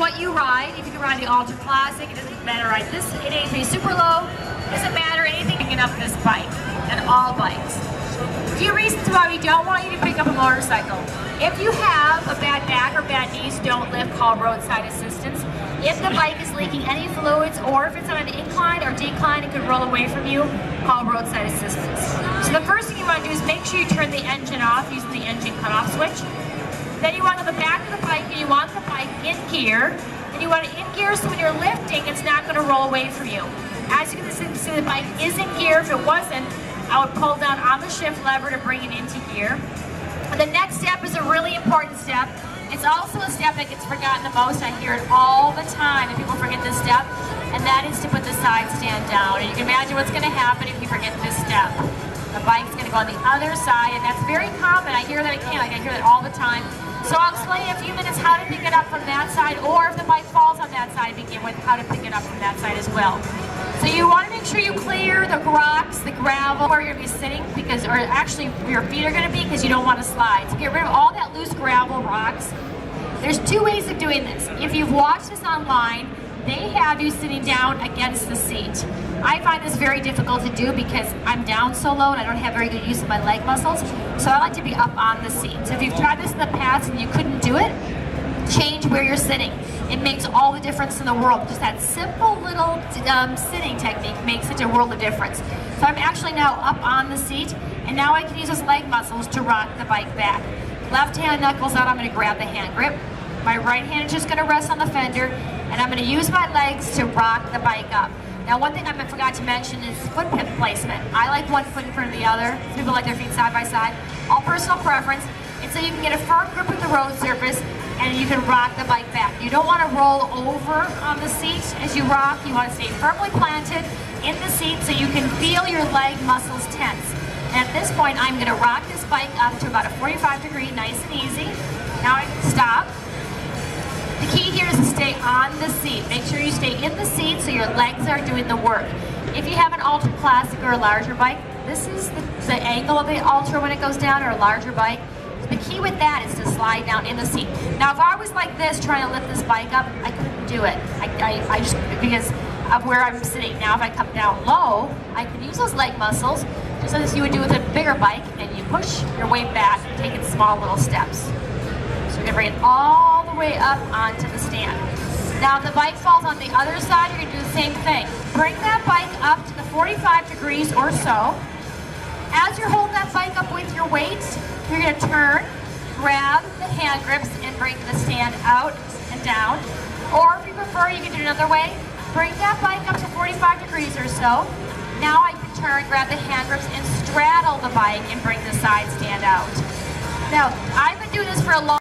what you ride. If you can ride the Ultra Classic, it doesn't matter ride this 883 Super Low, doesn't matter anything picking up this bike and all bikes. A few reasons why we don't want you to pick up a motorcycle. If you have a bad back or bad knees, don't lift, call roadside assistance. If the bike is leaking any fluids or if it's on an incline or decline, it could roll away from you, call roadside assistance. So the first thing you want to do is make sure you turn the engine off using the engine cutoff switch. Then you want to go back to the bike and you want the bike in gear. And you want it in gear so when you're lifting, it's not going to roll away from you. As you can see, the bike is in gear. If it wasn't, I would pull down on the shift lever to bring it into gear. And the next step is a really important step. It's also a step that gets forgotten the most. I hear it all the time that people forget this step, and that is to put the side stand down. And you can imagine what's going to happen if you forget this step. The bike's going to go on the other side, and that's very common. I hear that I hear that all the time. So I'll explain in a few minutes how to pick it up from that side, or if the bike falls on that side, begin with how to pick it up from that side as well. So you want to make sure you clear the rocks, the gravel, where you're going to be sitting, or actually where your feet are going to be, because you don't want to slide. So get rid of all that loose gravel, rocks. There's two ways of doing this. If you've watched this online, they have you sitting down against the seat. I find this very difficult to do because I'm down so low and I don't have very good use of my leg muscles. So I like to be up on the seat. So if you've tried this in the past and you couldn't do it, change where you're sitting. It makes all the difference in the world. Just that simple little sitting technique makes such a world of difference. So I'm actually now up on the seat, and now I can use those leg muscles to rock the bike back. Left hand knuckles out, I'm going to grab the hand grip. My right hand is just going to rest on the fender, and I'm going to use my legs to rock the bike up. Now, one thing I forgot to mention is foot placement. I like one foot in front of the other. Some people like their feet side by side. All personal preference. And so you can get a firm grip with the road surface, and you can rock the bike back. You don't want to roll over on the seat as you rock. You want to stay firmly planted in the seat so you can feel your leg muscles tense. And at this point, I'm going to rock this bike up to about a 45 degree, nice and easy. Now I can stop. The key here is to stay on the seat. Make sure you stay in the seat so your legs are doing the work. If you have an Ultra Classic or a larger bike, this is the angle of the Ultra when it goes down, or a larger bike. The key with that is to slide down in the seat. Now, if I was like this trying to lift this bike up, I couldn't do it. I just, because of where I'm sitting. Now, if I come down low, I can use those leg muscles, just as you would do with a bigger bike, and you push your way back, taking small little steps. So you're gonna bring it all the way up onto the stand. Now, if the bike falls on the other side, you're gonna do the same thing. Bring that bike up to the 45 degrees or so. As you're holding that bike up with your weight, you're going to turn, grab the hand grips, and bring the stand out and down. Or if you prefer, you can do it another way. Bring that bike up to 45 degrees or so. Now I can turn, grab the hand grips, and straddle the bike and bring the side stand out. Now, I've been doing this for a long